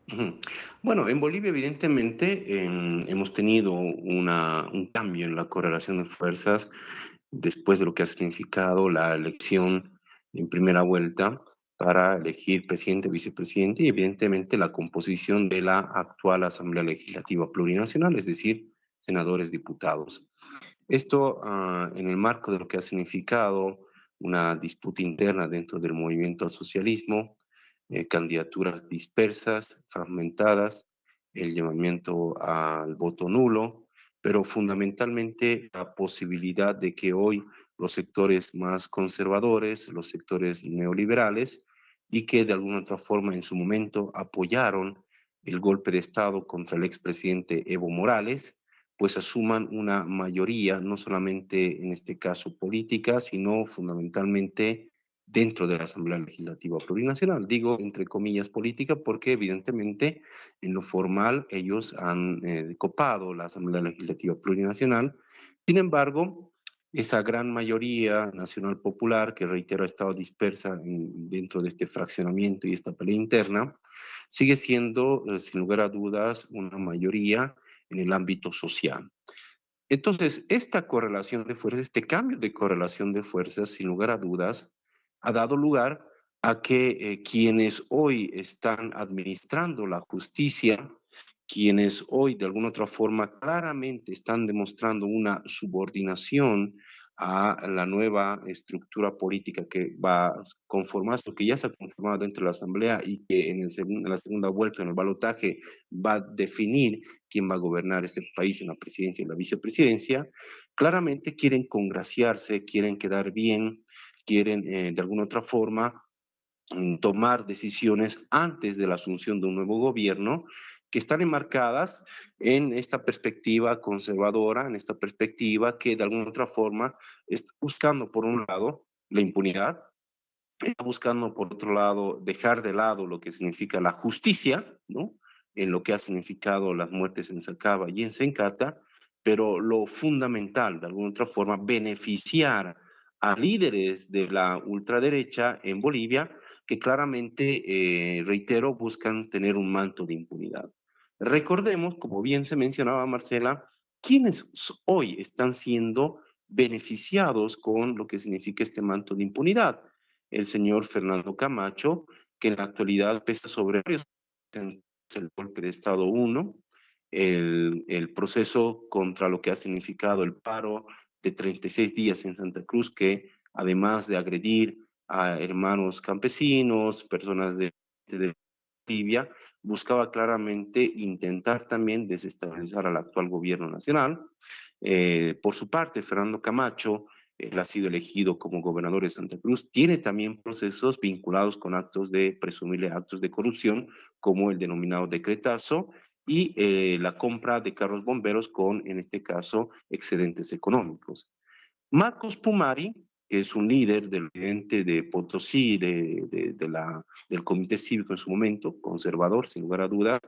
Ujú. Bueno, en Bolivia evidentemente hemos tenido un cambio en la correlación de fuerzas después de lo que ha significado la elección en primera vuelta para elegir presidente, vicepresidente y evidentemente la composición de la actual Asamblea Legislativa Plurinacional, es decir, senadores, diputados. Esto en el marco de lo que ha significado una disputa interna dentro del movimiento al socialismo, candidaturas dispersas, fragmentadas, el llamamiento al voto nulo, pero fundamentalmente la posibilidad de que hoy los sectores más conservadores, los sectores neoliberales, y que de alguna otra forma en su momento apoyaron el golpe de Estado contra el expresidente Evo Morales, pues asuman una mayoría, no solamente en este caso política, sino fundamentalmente dentro de la Asamblea Legislativa Plurinacional. Digo entre comillas política porque evidentemente en lo formal ellos han copado la Asamblea Legislativa Plurinacional. Sin embargo, esa gran mayoría nacional popular, que reitero ha estado dispersa dentro de este fraccionamiento y esta pelea interna, sigue siendo, sin lugar a dudas, una mayoría en el ámbito social. Entonces, esta correlación de fuerzas, este cambio de correlación de fuerzas, sin lugar a dudas, ha dado lugar a que quienes hoy están administrando la justicia, quienes hoy de alguna otra forma claramente están demostrando una subordinación a la nueva estructura política que va a conformarse, que ya se ha conformado dentro de la Asamblea y que en la segunda vuelta, en el balotaje, va a definir quién va a gobernar este país en la presidencia y la vicepresidencia, claramente quieren congraciarse, quieren quedar bien, quieren de alguna otra forma tomar decisiones antes de la asunción de un nuevo gobierno que están enmarcadas en esta perspectiva conservadora, en esta perspectiva que de alguna otra forma está buscando, por un lado, la impunidad, está buscando, por otro lado, dejar de lado lo que significa la justicia, ¿no? En lo que ha significado las muertes en Sacaba y en Sencata, pero lo fundamental, de alguna otra forma, beneficiar a líderes de la ultraderecha en Bolivia que claramente, reitero, buscan tener un manto de impunidad. Recordemos, como bien se mencionaba Marcela, quiénes hoy están siendo beneficiados con lo que significa este manto de impunidad. El señor Fernando Camacho, que en la actualidad pesa sobre el golpe de Estado 1, el proceso contra lo que ha significado el paro de 36 días en Santa Cruz, que además de agredir a hermanos campesinos, personas de Bolivia, buscaba claramente intentar también desestabilizar al actual gobierno nacional. Por su parte, Fernando Camacho, él ha sido elegido como gobernador de Santa Cruz, tiene también procesos vinculados con actos de, presumible actos de corrupción, como el denominado decretazo y la compra de carros bomberos con, en este caso, excedentes económicos. Marcos Pumari, que es un líder del presidente de Potosí, del Comité Cívico en su momento, conservador, sin lugar a dudas,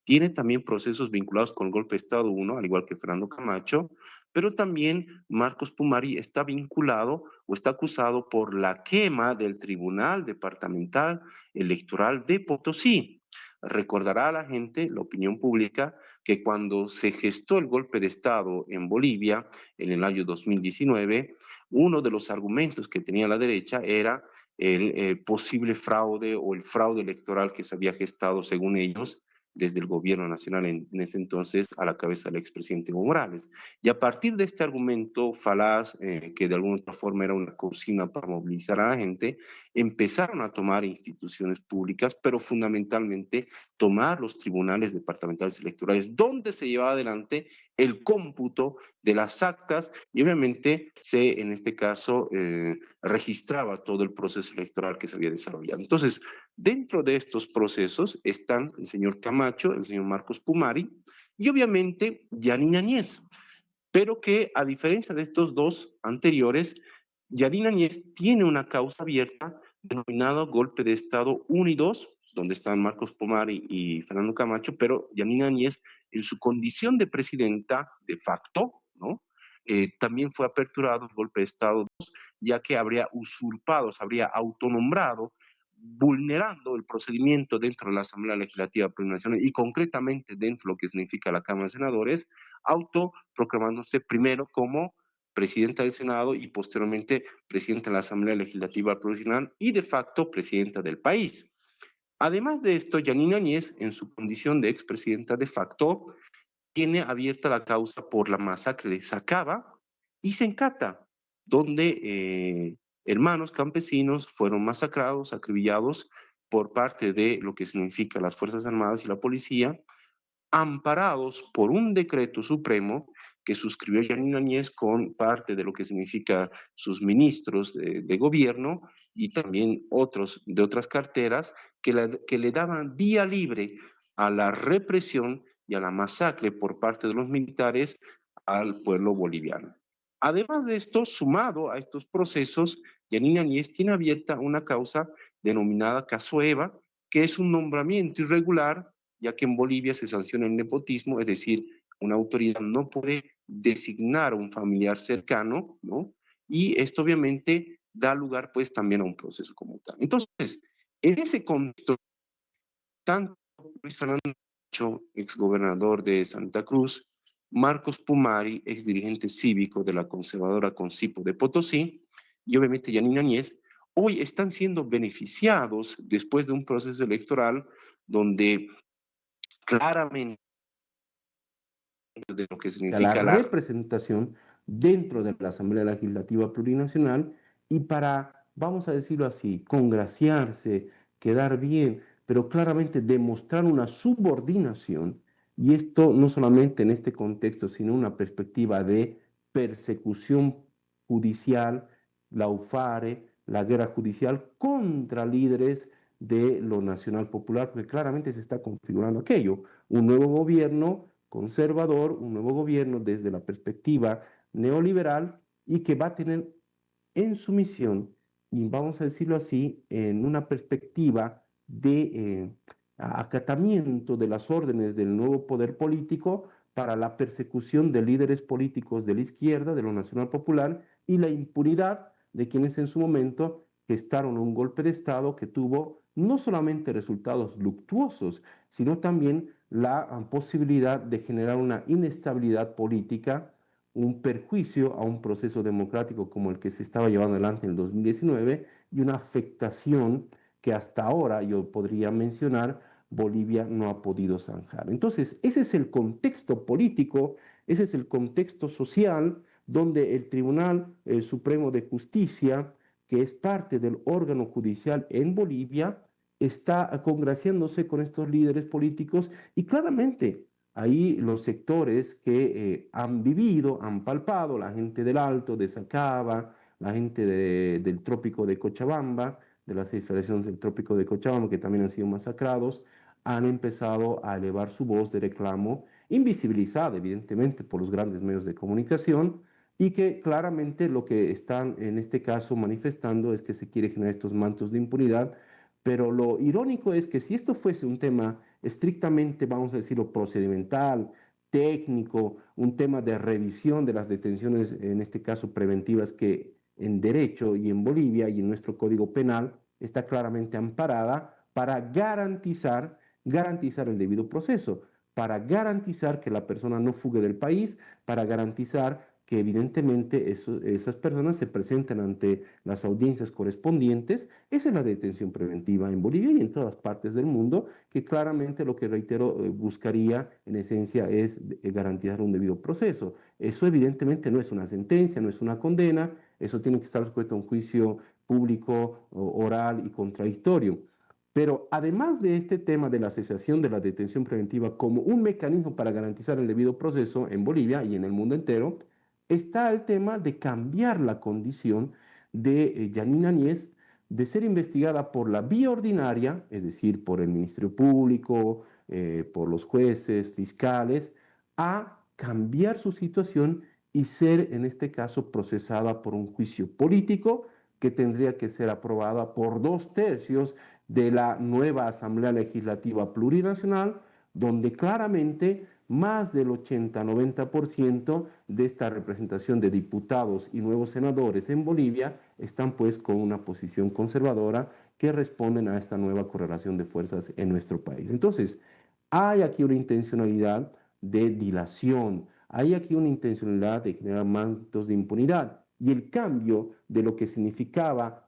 tiene también procesos vinculados con el golpe de Estado 1, al igual que Fernando Camacho, pero también Marcos Pumari está vinculado o está acusado por la quema del Tribunal Departamental Electoral de Potosí. Recordará a la gente, la opinión pública, que cuando se gestó el golpe de Estado en Bolivia, en el año 2019, uno de los argumentos que tenía la derecha era el posible fraude o el fraude electoral que se había gestado, según ellos, desde el gobierno nacional en ese entonces a la cabeza del expresidente Evo Morales. Y a partir de este argumento falaz, que de alguna otra forma era una cocina para movilizar a la gente, empezaron a tomar instituciones públicas, pero fundamentalmente tomar los tribunales departamentales electorales, donde se llevaba adelante el cómputo de las actas y obviamente se, en este caso, registraba todo el proceso electoral que se había desarrollado. Entonces, dentro de estos procesos están el señor Camacho, el señor Marcos Pumari y obviamente Yanina Añez, pero que a diferencia de estos dos anteriores, Yanina Añez tiene una causa abierta denominada golpe de Estado 1 y 2, donde están Marcos Pomari y Fernando Camacho, pero Yanina Añez, en su condición de presidenta de facto, ¿no? También fue aperturado el golpe de Estado 2, ya que habría usurpado, se habría autonombrado vulnerando el procedimiento dentro de la Asamblea Legislativa Plurinacional y concretamente dentro de lo que significa la Cámara de Senadores, autoproclamándose primero como presidenta del Senado y posteriormente presidenta de la Asamblea Legislativa Plurinacional y de facto presidenta del país. Además de esto, Yanine Áñez, en su condición de expresidenta de facto, tiene abierta la causa por la masacre de Sacaba y Sencata, donde hermanos campesinos fueron masacrados, acribillados por parte de lo que significa las Fuerzas Armadas y la policía, amparados por un decreto supremo que suscribió Yanine Áñez con parte de lo que significa sus ministros de gobierno y también otros de otras carteras que le daban vía libre a la represión y a la masacre por parte de los militares al pueblo boliviano. Además de esto, sumado a estos procesos, Yanine Áñez tiene abierta una causa denominada Caso Eva, que es un nombramiento irregular, ya que en Bolivia se sanciona el nepotismo, es decir, una autoridad no puede designar a un familiar cercano, ¿no? Y esto obviamente da lugar pues también a un proceso como tal. Entonces, en ese contexto, tanto Luis Fernando Chacho, exgobernador de Santa Cruz, Marcos Pumari, exdirigente cívico de la conservadora Concipo de Potosí, y obviamente Yanine Áñez, hoy están siendo beneficiados después de un proceso electoral donde claramente de lo que A la significa la... representación dentro de la Asamblea Legislativa Plurinacional y para, vamos a decirlo así, congraciarse, quedar bien, pero claramente demostrar una subordinación, y esto no solamente en este contexto, sino una perspectiva de persecución judicial, la UFARE, la guerra judicial contra líderes de lo nacional popular, porque claramente se está configurando aquello, un nuevo gobierno conservador, un nuevo gobierno desde la perspectiva neoliberal y que va a tener en su misión, y vamos a decirlo así, en una perspectiva de acatamiento de las órdenes del nuevo poder político para la persecución de líderes políticos de la izquierda, de lo nacional popular, y la impunidad de quienes en su momento gestaron un golpe de Estado que tuvo no solamente resultados luctuosos, sino también la posibilidad de generar una inestabilidad política, un perjuicio a un proceso democrático como el que se estaba llevando adelante en el 2019 y una afectación que hasta ahora yo podría mencionar Bolivia no ha podido zanjar. Entonces, ese es el contexto político, ese es el contexto social donde el Tribunal Supremo de Justicia, que es parte del órgano judicial en Bolivia, está congraciándose con estos líderes políticos y claramente ahí los sectores que han vivido, han palpado, la gente del Alto, de Sacaba, la gente del trópico de Cochabamba, de las 6 federaciones del trópico de Cochabamba, que también han sido masacrados, han empezado a elevar su voz de reclamo, invisibilizada evidentemente por los grandes medios de comunicación, y que claramente lo que están en este caso manifestando es que se quiere generar estos mantos de impunidad, pero lo irónico es que si esto fuese un tema estrictamente, vamos a decirlo, procedimental, técnico, un tema de revisión de las detenciones, en este caso preventivas, que en derecho y en Bolivia y en nuestro Código Penal está claramente amparada para garantizar el debido proceso, para garantizar que la persona no fugue del país, para garantizar que evidentemente esas personas se presenten ante las audiencias correspondientes. Esa es la detención preventiva en Bolivia y en todas partes del mundo, que claramente lo que reitero buscaría en esencia es garantizar un debido proceso. Eso evidentemente no es una sentencia, no es una condena, eso tiene que estar sujeto a un juicio público, oral y contradictorio. Pero además de este tema de la cesación de la detención preventiva como un mecanismo para garantizar el debido proceso en Bolivia y en el mundo entero, está el tema de cambiar la condición de Yanine Áñez de ser investigada por la vía ordinaria, es decir, por el Ministerio Público, por los jueces, fiscales, a cambiar su situación y ser, en este caso, procesada por un juicio político que tendría que ser aprobada por 2/3 de la nueva Asamblea Legislativa Plurinacional, donde claramente más del 80-90% de esta representación de diputados y nuevos senadores en Bolivia están pues con una posición conservadora que responden a esta nueva correlación de fuerzas en nuestro país. Entonces, hay aquí una intencionalidad de dilación, hay aquí una intencionalidad de generar mantos de impunidad y el cambio de lo que significaba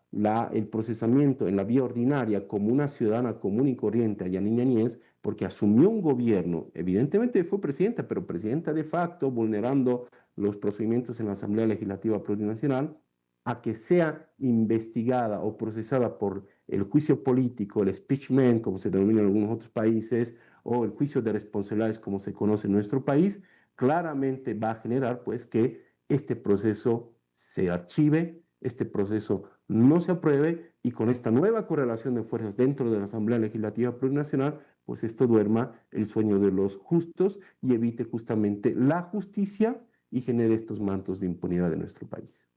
el procesamiento en la vía ordinaria como una ciudadana común y corriente allá en Ñañez, porque asumió un gobierno, evidentemente fue presidenta, pero presidenta de facto, vulnerando los procedimientos en la Asamblea Legislativa Plurinacional, a que sea investigada o procesada por el juicio político, el impeachment, como se denomina en algunos otros países, o el juicio de responsabilidades, como se conoce en nuestro país, claramente va a generar pues que este proceso se archive, este proceso no se apruebe y con esta nueva correlación de fuerzas dentro de la Asamblea Legislativa Plurinacional, pues esto duerma el sueño de los justos y evite justamente la justicia y genere estos mantos de impunidad en nuestro país.